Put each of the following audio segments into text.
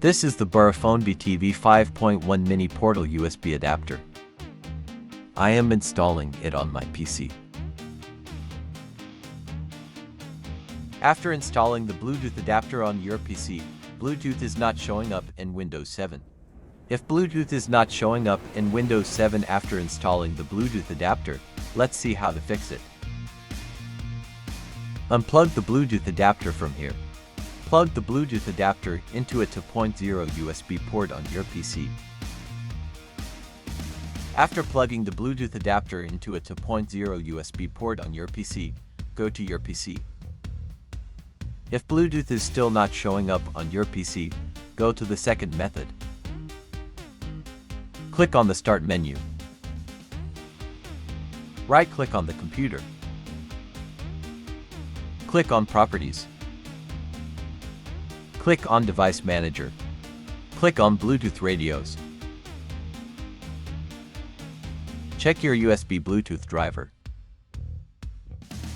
This is the Borofone V5.1 Mini Portal USB adapter. I am installing it on my PC. After installing the Bluetooth adapter on your PC, Bluetooth is not showing up in Windows 7. If Bluetooth is not showing up in Windows 7 after installing the Bluetooth adapter, let's see how to fix it. Unplug the Bluetooth adapter from here. Plug the Bluetooth adapter into a 2.0 USB port on your PC. After plugging the Bluetooth adapter into a 2.0 USB port on your PC, go to your PC. If Bluetooth is still not showing up on your PC, go to the second method. Click on the Start menu. Right-click on the computer. Click on Properties. Click on Device Manager. Click on Bluetooth radios. Check your USB Bluetooth driver.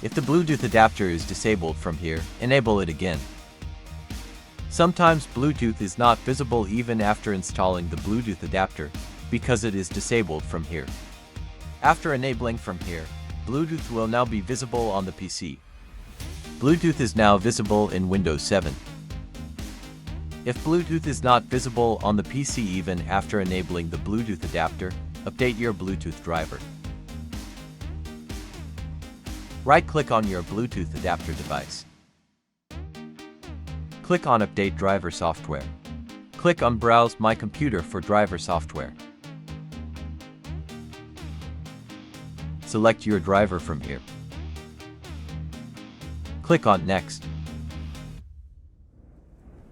If the Bluetooth adapter is disabled from here, enable it again. Sometimes Bluetooth is not visible even after installing the Bluetooth adapter, because it is disabled from here. After enabling from here, Bluetooth will now be visible on the PC. Bluetooth is now visible in Windows 7. If Bluetooth is not visible on the PC even after enabling the Bluetooth adapter, update your Bluetooth driver. Right-click on your Bluetooth adapter device. Click on Update Driver Software. Click on Browse My Computer for driver software. Select your driver from here. Click on Next.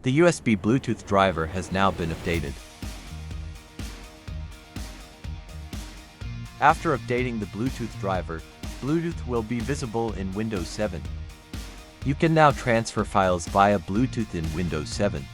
The USB Bluetooth driver has now been updated. After updating the Bluetooth driver, Bluetooth will be visible in Windows 7. You can now transfer files via Bluetooth in Windows 7.